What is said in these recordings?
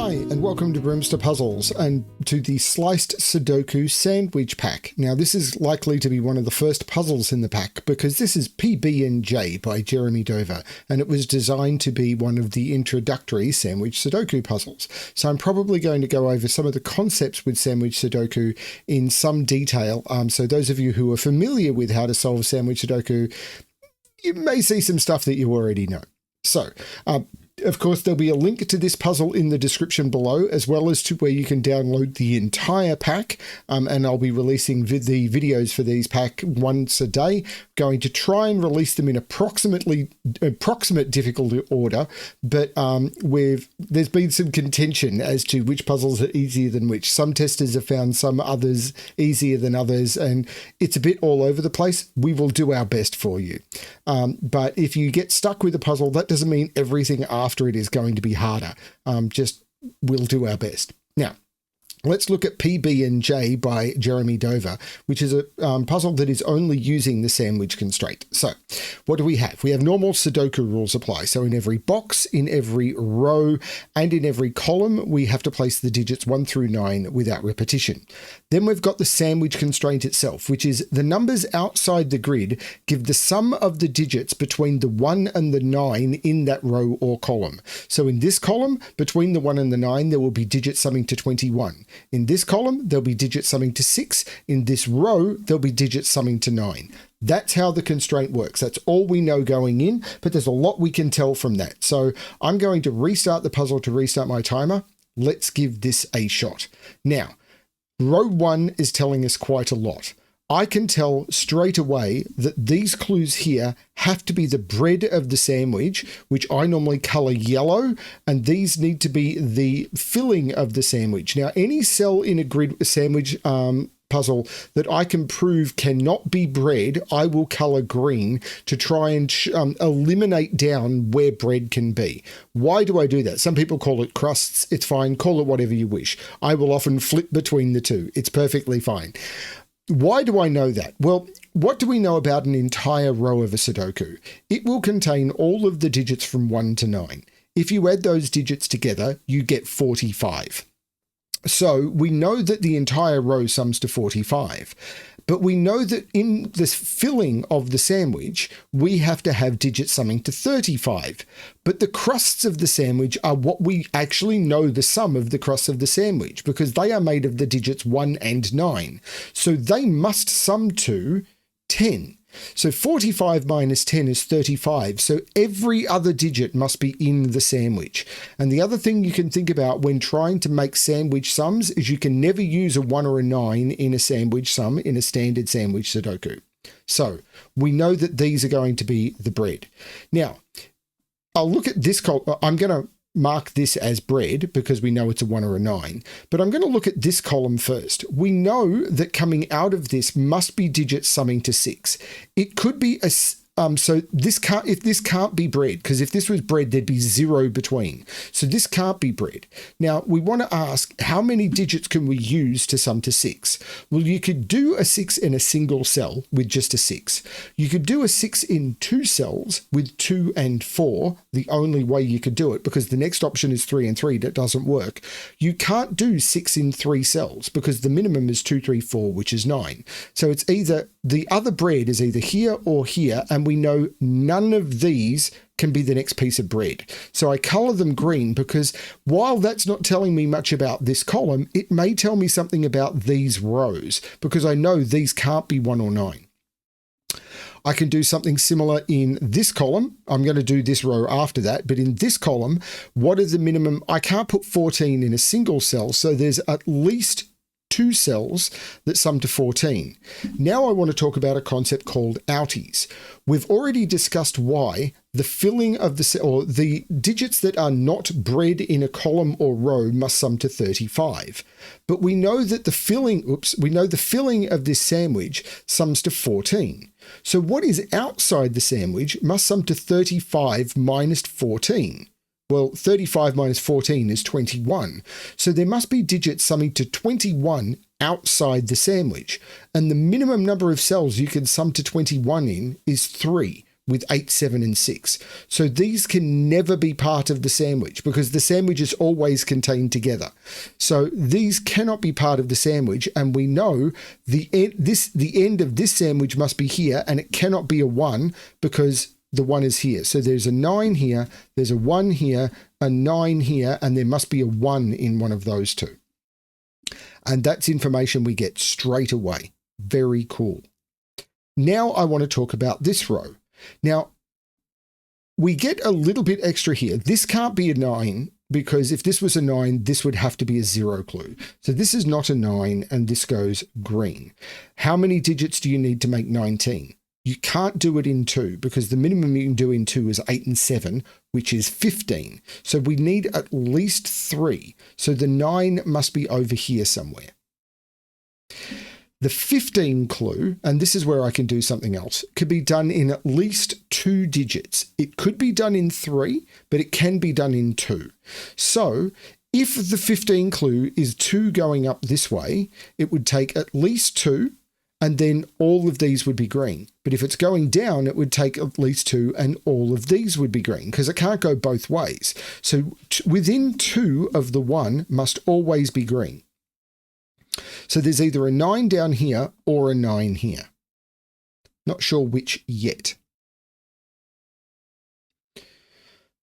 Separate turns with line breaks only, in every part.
Hi, and welcome to BremSter Puzzles and to the Sliced Sudoku Sandwich Pack. Now, this is likely to be one of the first puzzles in the pack because this is PB&J by Jeremy Dover, and it was designed to be one of the introductory Sandwich Sudoku puzzles. So I'm probably going to go over some of the concepts with Sandwich Sudoku in some detail. So those of you who are familiar with how to solve Sandwich Sudoku, you may see some stuff that you already know. So, of course, there'll be a link to this puzzle in the description below, as well as to where you can download the entire pack. And I'll be releasing the videos for these pack once a day. Going to try and release them in approximate difficulty order, but there's been some contention as to which puzzles are easier than which. Some testers have found some others easier than others, and it's a bit all over the place. We will do our best for you. But if you get stuck with a puzzle, that doesn't mean everything after it is going to be harder. Just we'll do our best. Now, let's look at PB&J by Jeremy Dover, which is a puzzle that is only using the sandwich constraint. So what do we have? We have normal Sudoku rules apply. So in every box, in every row, and in every column, we have to place the digits 1 through 9 without repetition. Then we've got the sandwich constraint itself, which is the numbers outside the grid give the sum of the digits between the 1 and the 9 in that row or column. So in this column, between the 1 and the 9, there will be digits summing to 21. In this column, there'll be digits summing to 6. In this row, there'll be digits summing to 9. That's how the constraint works. That's all we know going in, but there's a lot we can tell from that. So I'm going to restart the puzzle to restart my timer. Let's give this a shot. Now, row 1 is telling us quite a lot. I can tell straight away that these clues here have to be the bread of the sandwich, which I normally color yellow, and these need to be the filling of the sandwich. Now, any cell in a grid sandwich puzzle that I can prove cannot be bread, I will color green to try and eliminate down where bread can be. Why do I do that? Some people call it crusts. It's fine. Call it whatever you wish. I will often flip between the two. It's perfectly fine. Why do I know that? Well, what do we know about an entire row of a Sudoku? It will contain all of the digits from 1 to 9. If you add those digits together, you get 45. So we know that the entire row sums to 45. But we know that in this filling of the sandwich, we have to have digits summing to 35. But the crusts of the sandwich are what we actually know the sum of the crusts of the sandwich, because they are made of the digits 1 and 9. So they must sum to 10. So 45 minus 10 is 35. So every other digit must be in the sandwich. And the other thing you can think about when trying to make sandwich sums is you can never use a 1 or a 9 in a sandwich sum in a standard sandwich Sudoku. So we know that these are going to be the bread. Now, I'll look at this column. I'm going to mark this as bread because we know it's a 1 or a 9, but I'm going to look at this column first. We know that coming out of this must be digits summing to 6. It could be a so this can't, if this can't be bread, because if this was bread, there'd be 0 between. So this can't be bread. Now we want to ask, how many digits can we use to sum to 6? Well, you could do a 6 in a single cell with just a 6. You could do a 6 in 2 cells with 2 and 4, the only way you could do it, because the next option is 3 and 3. That doesn't work. You can't do 6 in 3 cells because the minimum is 2, 3, 4, which is 9. So it's either the other bread is either here or here, and we know none of these can be the next piece of bread. So I color them green because while that's not telling me much about this column, it may tell me something about these rows because I know these can't be 1 or 9. I can do something similar in this column. I'm going to do this row after that, but in this column, what is the minimum? I can't put 14 in a single cell, so there's at least 2 cells that sum to 14. Now I want to talk about a concept called outies. We've already discussed why the filling of the cell, or the digits that are not bread in a column or row must sum to 35. But we know that the filling of this sandwich sums to 14. So what is outside the sandwich must sum to 35 minus 14. Well, 35 minus 14 is 21. So there must be digits summing to 21 outside the sandwich. And the minimum number of cells you can sum to 21 in is 3, with 8, 7, and 6. So these can never be part of the sandwich because the sandwich is always contained together. So these cannot be part of the sandwich, and we know the end of this sandwich must be here, and it cannot be a 1 because the 1 is here. So there's a 9 here, there's a 1 here, a 9 here, and there must be a 1 in one of those two. And that's information we get straight away. Very cool. Now I want to talk about this row. Now, we get a little bit extra here. This can't be a 9 because if this was a 9, this would have to be a 0 clue. So this is not a 9 and this goes green. How many digits do you need to make 19? You can't do it in 2 because the minimum you can do in 2 is 8 and 7, which is 15. So we need at least 3. So the 9 must be over here somewhere. The 15 clue, and this is where I can do something else, could be done in at least 2 digits. It could be done in 3, but it can be done in 2. So if the 15 clue is 2 going up this way, it would take at least 2, and then all of these would be green. But if it's going down, it would take at least 2 and all of these would be green because it can't go both ways. So within 2 of the 1 must always be green. So there's either a 9 down here or a 9 here. Not sure which yet.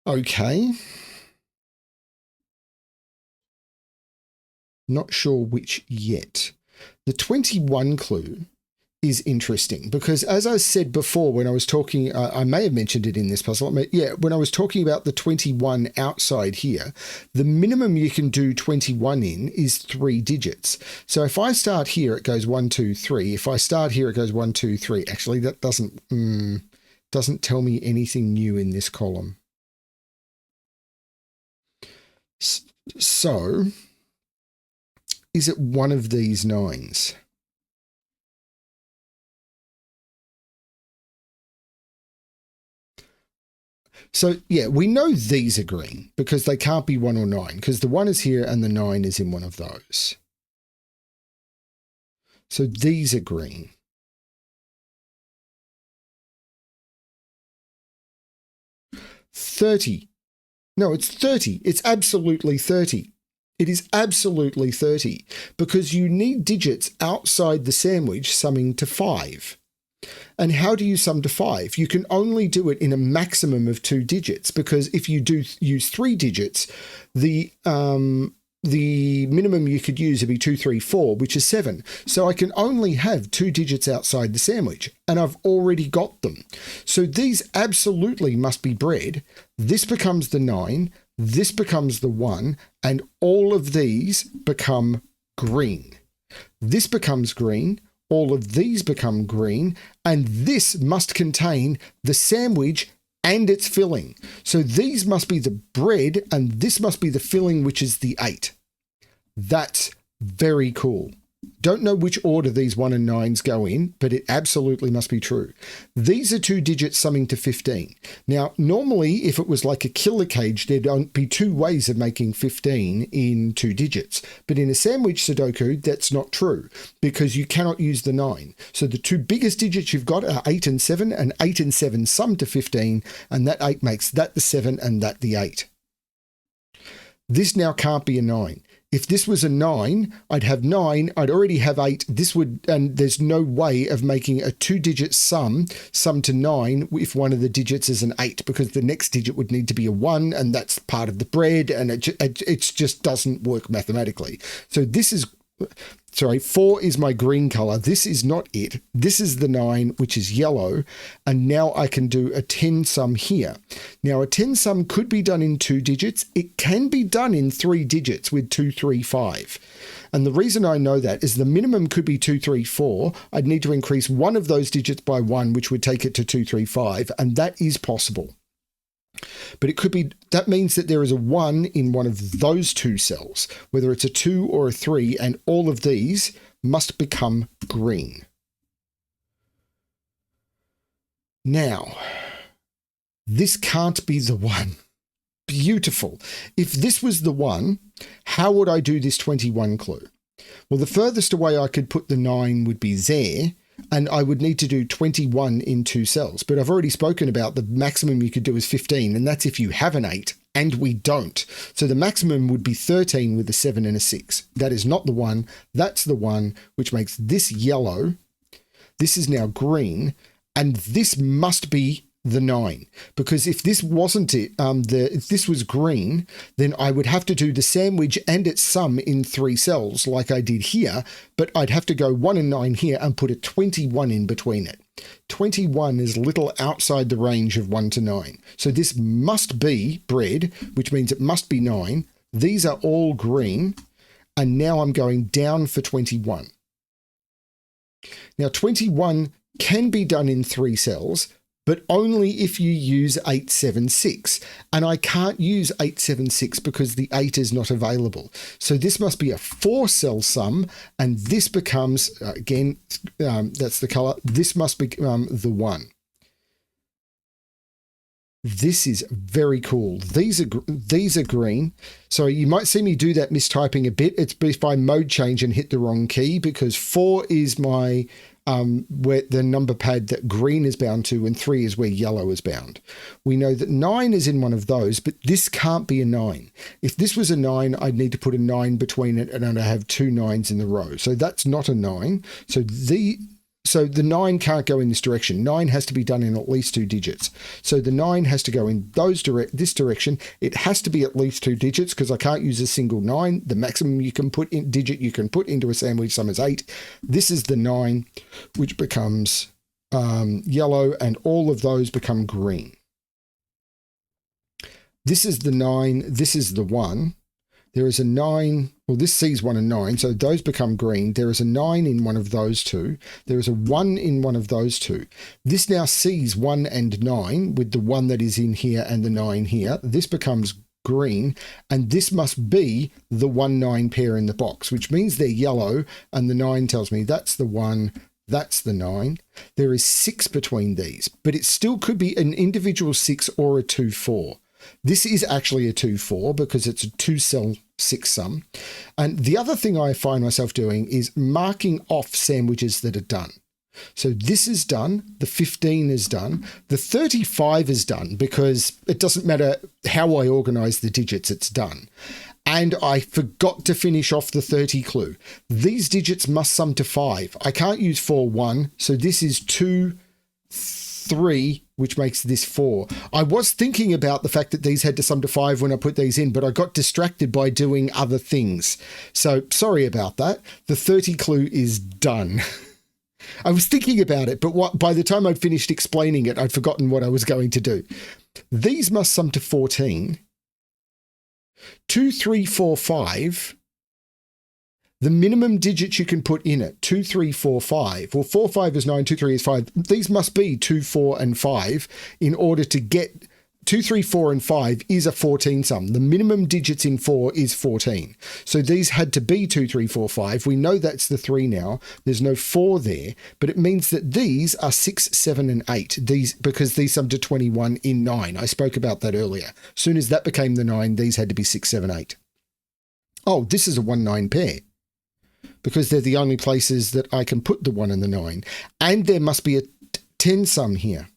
Okay. Not sure which yet. The 21 clue is interesting because, as I said before, when I was talking, I may have mentioned it in this puzzle. When I was talking about the 21 outside here, the minimum you can do 21 in is 3 digits. So if I start here, it goes 1, 2, 3. If I start here, it goes 1, 2, 3. Actually, that doesn't tell me anything new in this column. So is it one of these 9s? So yeah, we know these are green because they can't be 1 or 9 because the 1 is here and the 9 is in one of those. So these are green. $30. No, it's 30. It's absolutely 30. It is absolutely 30 because you need digits outside the sandwich summing to 5. And how do you sum to 5? You can only do it in a maximum of 2 digits because if you do use 3 digits, the minimum you could use would be 2, 3, 4, which is 7. So I can only have 2 digits outside the sandwich and I've already got them. So these absolutely must be bred. This becomes the 9. This becomes the 1, and all of these become green. This becomes green, all of these become green, and this must contain the sandwich and its filling. So these must be the bread, and this must be the filling, which is the 8. That's very cool. Don't know which order these 1 and 9s go in, but it absolutely must be true. These are 2 digits summing to 15. Now, normally, if it was like a killer cage, there'd be 2 ways of making 15 in 2 digits. But in a sandwich Sudoku, that's not true because you cannot use the 9. So the 2 biggest digits you've got are 8 and 7, and 8 and 7 sum to 15, and that 8 makes that the 7 and that the 8. This now can't be a 9. If this was a 9, I'd have 9, I'd already have 8. And there's no way of making a 2-digit sum to 9 if one of the digits is an 8, because the next digit would need to be a 1, and that's part of the bread, and it just doesn't work mathematically. So this is, 4 is my green color. This is not it. This is the 9, which is yellow. And now I can do a 10 sum here. Now a 10 sum could be done in 2 digits. It can be done in 3 digits with 2, 3, 5. And the reason I know that is the minimum could be 2, 3, 4. I'd need to increase one of those digits by 1, which would take it to 2, 3, 5. And that is possible. But it could be, that means that there is a 1 in one of those 2 cells, whether it's a 2 or a 3, and all of these must become green. Now, this can't be the 1. Beautiful. If this was the 1, how would I do this 21 clue? Well, the furthest away I could put the 9 would be there, and I would need to do 21 in 2 cells. But I've already spoken about the maximum you could do is 15, and that's if you have an 8, and we don't. So the maximum would be 13 with a 7 and a 6. That is not the 1. That's the 1, which makes this yellow. This is now green, and this must be the 9, because if this wasn't it, if this was green, then I would have to do the sandwich and its sum in 3 cells like I did here, but I'd have to go 1 and 9 here and put a 21 in between it. 21 is a little outside the range of 1 to 9. So this must be bread, which means it must be 9. These are all green, and now I'm going down for 21. Now 21 can be done in 3 cells, but only if you use 876. And I can't use 876 because the 8 is not available. So this must be a 4-cell sum, and this becomes, again, that's the color, this must become the 1. This is very cool. These are green. So you might see me do that mistyping a bit. It's if I mode change and hit the wrong key, because 4 is my where the number pad that green is bound to, and 3 is where yellow is bound. We know that 9 is in one of those, but this can't be a 9. If this was a 9, I'd need to put a 9 between it, and I'd have 2 9s in the row. So that's not a 9. So the 9 can't go in this direction. 9 has to be done in at least 2 digits. So the 9 has to go in this direction. It has to be at least 2 digits, because I can't use a single 9. The maximum you can put in digit you can put into a sandwich sum is 8. This is the 9, which becomes yellow, and all of those become green. This is the 9. This is the 1. There is a 9, well, this sees 1 and 9, so those become green. There is a 9 in one of those two. There is a 1 in one of those two. This now sees 1 and 9 with the 1 that is in here and the 9 here. This becomes green, and this must be the 1-9 pair in the box, which means they're yellow, and the 9 tells me that's the 1, that's the 9. There is 6 between these, but it still could be an individual 6 or a 2-4. This is actually a 2-4 because it's a 2-cell 6 sum. And the other thing I find myself doing is marking off sandwiches that are done. So this is done, the 15 is done, the 35 is done because it doesn't matter how I organize the digits, it's done. And I forgot to finish off the 30 clue. These digits must sum to 5. I can't use 4, 1, so this is 2, 3, which makes this 4. I was thinking about the fact that these had to sum to 5 when I put these in, but I got distracted by doing other things. So sorry about that. The 30 clue is done. I was thinking about it, but by the time I'd finished explaining it, I'd forgotten what I was going to do. These must sum to 14. 2, 3, 4, 5. The minimum digits you can put in it, 2, 3, 4, 5. Well, 4, 5 is 9, 2, 3 is 5. These must be 2, 4, and 5 in order to get 2, 3, 4, and 5 is a 14 sum. The minimum digits in 4 is 14. So these had to be 2, 3, 4, 5. We know that's the 3 now. There's no 4 there, but it means that these are 6, 7, and 8. Because these sum to 21 in 9. I spoke about that earlier. As soon as that became the 9, these had to be 6, 7, 8. Oh, this is a 1-9 pair, because they're the only places that I can put the 1 and the 9. And there must be a 10 sum here.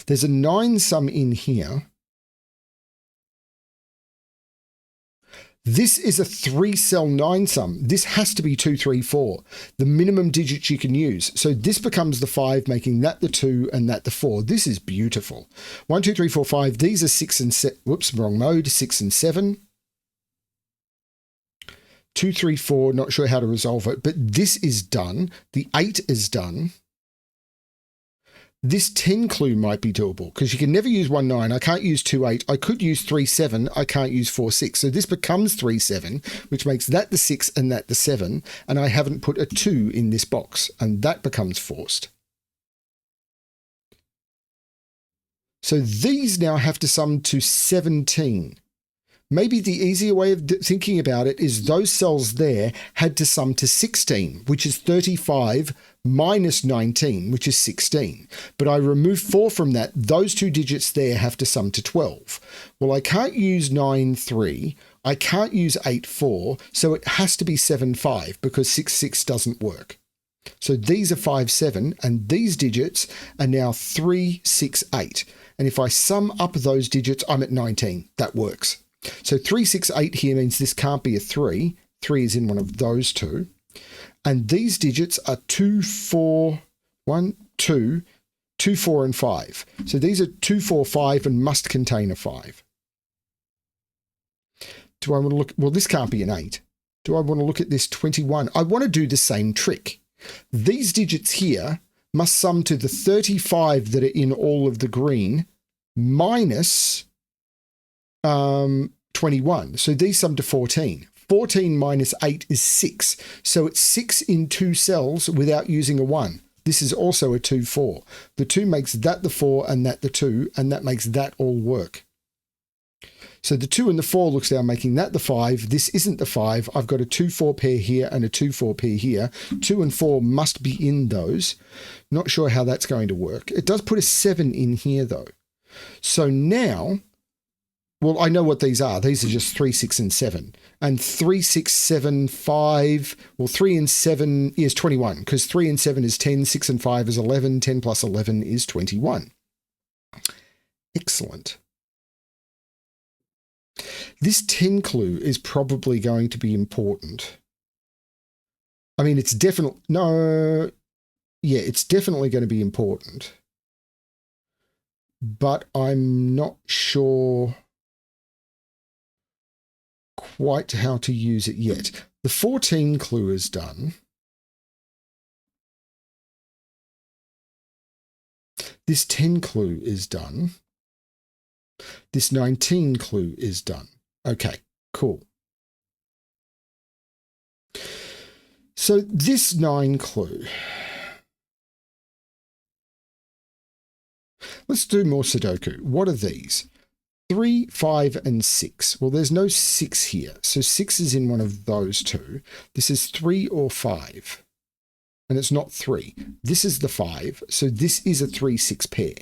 There's a 9 sum in here. This is a 3-cell 9 sum. This has to be 2, 3, 4, the minimum digits you can use. So this becomes the 5, making that the 2 and that the 4. This is beautiful. 1, 2, 3, 4, 5. These are 6 and 7. Whoops, wrong mode. 6 and 7. 2, 3, 4, not sure how to resolve it, but this is done. The 8 is done. This 10 clue might be doable because you can never use 1, 9. I can't use 2, 8. I could use 3, 7. I can't use 4, 6. So this becomes 3, 7, which makes that the 6 and that the 7. And I haven't put a 2 in this box, and that becomes forced. So these now have to sum to 17. Maybe the easier way of thinking about it is those cells there had to sum to 16, which is 35 minus 19, which is 16. But I remove 4 from that. Those two digits there have to sum to 12. Well, I can't use 9, 3. I can't use 8, 4. So it has to be 7, 5 because 6, 6 doesn't work. So these are 5, 7, and these digits are now 3, 6, 8. And if I sum up those digits, I'm at 19. That works. So 3, 6, 8 here means this can't be a 3. 3 is in one of those two. And these digits are 2, 4, 1, 2, 2, 4, and 5. So these are 2, 4, 5 and must contain a 5. Do I want to look? Well, this can't be an 8. Do I want to look at this 21? I want to do the same trick. These digits here must sum to the 35 that are in all of the green minus 21. So these sum to 14. 14 minus 8 is 6. So it's 6 in 2 cells without using a 1. This is also a 2, 4. The 2 makes that the 4 and that the 2, and that makes that all work. So the 2 and the 4 looks down, making that the 5. This isn't the 5. I've got a 2, 4 pair here and a 2, 4 pair here. 2 and 4 must be in those. Not sure how that's going to work. It does put a 7 in here though. So now, well, I know what these are. These are just 3, 6, and 7. And 3, 6, 7, 5, well, 3 and 7 is 21 because 3 and 7 is 10, 6 and 5 is 11, 10 plus 11 is 21. Excellent. This 10 clue is probably going to be important. I mean, it's definitely, no, yeah, it's definitely going to be important. But I'm not sure quite how to use it yet. The 14 clue is done. This 10 clue is done. This 19 clue is done. Okay, cool. So this 9 clue. Let's do more Sudoku. What are these? 3, 5, and 6. Well, there's no 6 here. So 6 is in one of those two. This is 3 or 5. And it's not 3. This is the 5. So this is a 3, 6 pair.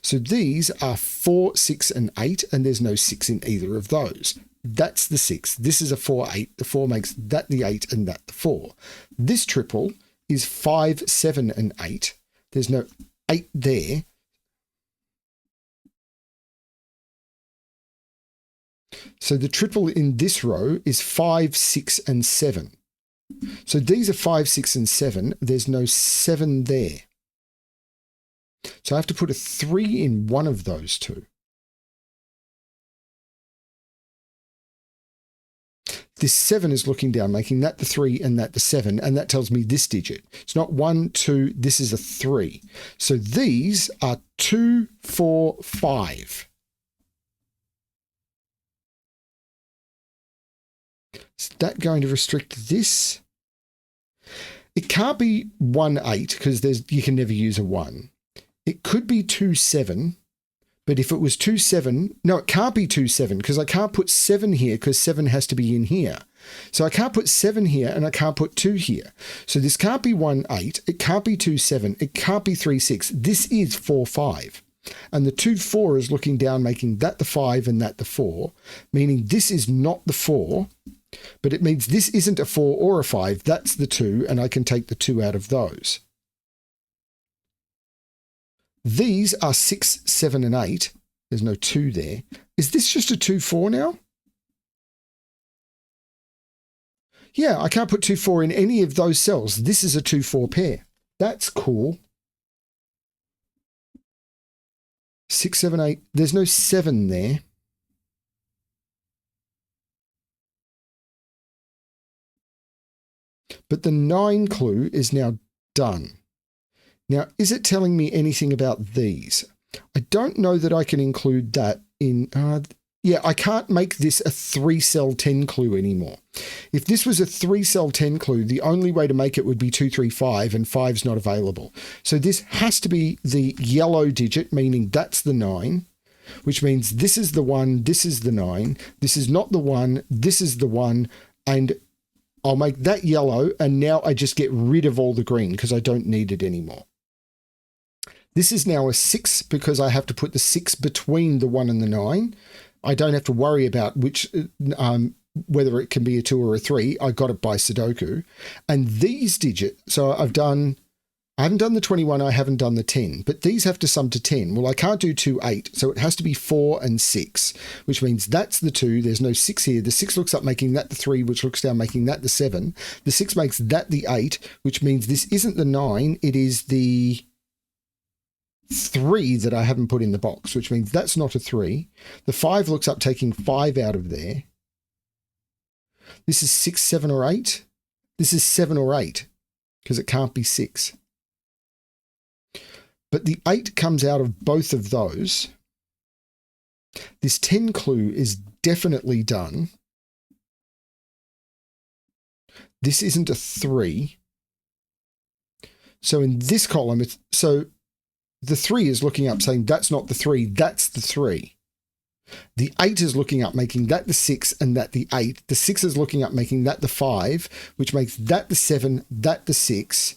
So these are 4, 6, and 8. And there's no 6 in either of those. That's the 6. This is a 4, 8. The 4 makes that the 8 and that the 4. This triple is 5, 7, and 8. There's no 8 there. So the triple in this row is 5, 6, and 7. So these are 5, 6, and 7. There's no 7 there. So I have to put a 3 in one of those two. This 7 is looking down, making that the 3 and that the 7, and that tells me this digit. It's not 1, 2, this is a 3. So these are 2, 4, 5. Is that going to restrict this? It can't be 1, 8 because you can never use a 1. It could be 2, 7, but if it was 2, 7, no, it can't be 2, 7 because I can't put 7 here because 7 has to be in here. So I can't put 7 here and I can't put 2 here. So this can't be 1, 8. It can't be 2, 7. It can't be 3, 6. This is 4, 5. And the 2, 4 is looking down, making that the 5 and that the 4, meaning this is not the 4. But it means this isn't a 4 or a 5. That's the 2, and I can take the 2 out of those. These are 6, 7, and 8. There's no 2 there. Is this just a 2, 4 now? Yeah, I can't put 2, 4 in any of those cells. This is a 2, 4 pair. That's cool. 6, 7, 8. There's no 7 there. But the 9 clue is now done. Now, is it telling me anything about these? I don't know that I can include that in... yeah, I can't make this a 3-cell 10 clue anymore. If this was a 3-cell 10 clue, the only way to make it would be 2, 3, 5, and 5's not available. So this has to be the yellow digit, meaning that's the 9. which means this is the 1, this is the 9, this is not the 1, this is the 1, and I'll make that yellow, and now I just get rid of all the green because I don't need it anymore. This is now a 6 because I have to put the 6 between the 1 and the 9. I don't have to worry about which whether it can be a 2 or a 3. I got it by Sudoku. And these digits, so I haven't done the 21, I haven't done the 10, but these have to sum to 10. Well, I can't do 2, 8, so it has to be 4 and 6, which means that's the 2. There's no 6 here. The 6 looks up, making that the 3, which looks down, making that the 7. The 6 makes that the 8, which means this isn't the 9. It is the 3 that I haven't put in the box, which means that's not a 3. The 5 looks up, taking 5 out of there. This is 6, 7, or 8. This is 7 or 8 because it can't be 6. But the 8 comes out of both of those. This 10 clue is definitely done. This isn't a 3. So in this column, so the 3 is looking up saying that's not the 3, that's the 3. The 8 is looking up, making that the 6 and that the 8. The 6 is looking up, making that the 5, which makes that the 7, that the 6.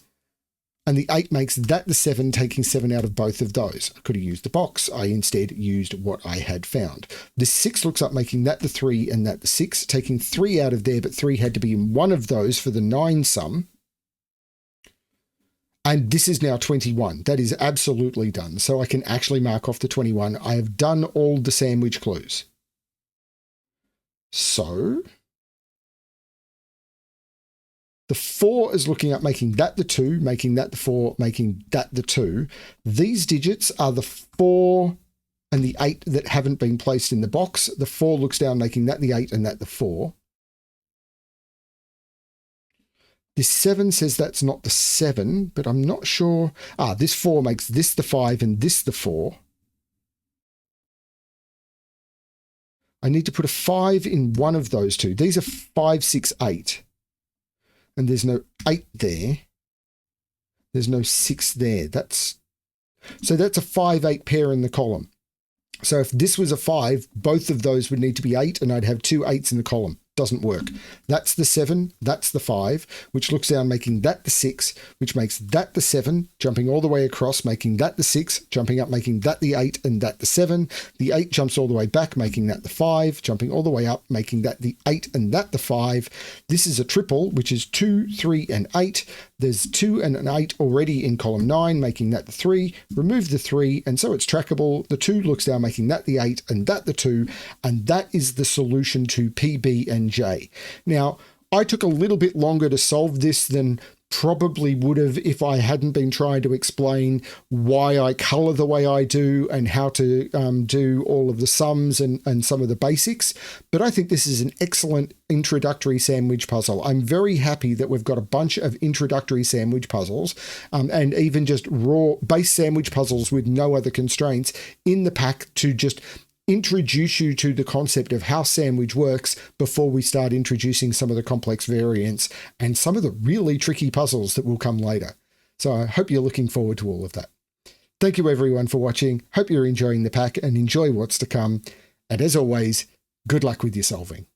And the 8 makes that the 7, taking 7 out of both of those. I could have used the box. I instead used what I had found. The 6 looks up, making that the 3 and that the 6, taking 3 out of there, but 3 had to be in one of those for the 9 sum. And this is now 21. That is absolutely done. So I can actually mark off the 21. I have done all the sandwich clues. So the 4 is looking up, making that the 2, making that the 4, making that the 2. These digits are the 4 and the 8 that haven't been placed in the box. The 4 looks down, making that the 8 and that the 4. This 7 says that's not the 7, but I'm not sure. This 4 makes this the 5 and this the 4. I need to put a 5 in one of those two. These are 5, 6, 8. And there's no 8 there. There's no 6 there. So that's a 5, 8 pair in the column. So if this was a 5, both of those would need to be 8, and I'd have 2 8s in the column. Doesn't work. That's the 7, that's the 5, which looks down, making that the 6, which makes that the 7, jumping all the way across, making that the 6, jumping up, making that the 8 and that the 7. The 8 jumps all the way back, making that the 5, jumping all the way up, making that the 8 and that the 5. This is a triple, which is 2, 3, and 8. There's 2 and an 8 already in column 9, making that the 3. Remove the 3, and so it's trackable. The 2 looks down, making that the 8 and that the 2, and that is the solution to PB and J. Now, I took a little bit longer to solve this than probably would have if I hadn't been trying to explain why I color the way I do and how to do all of the sums and some of the basics. But I think this is an excellent introductory sandwich puzzle. I'm very happy that we've got a bunch of introductory sandwich puzzles and even just raw base sandwich puzzles with no other constraints in the pack to just introduce you to the concept of how sandwich works before we start introducing some of the complex variants and some of the really tricky puzzles that will come later. So I hope you're looking forward to all of that. Thank you everyone for watching. Hope you're enjoying the pack and enjoy what's to come. And as always, good luck with your solving.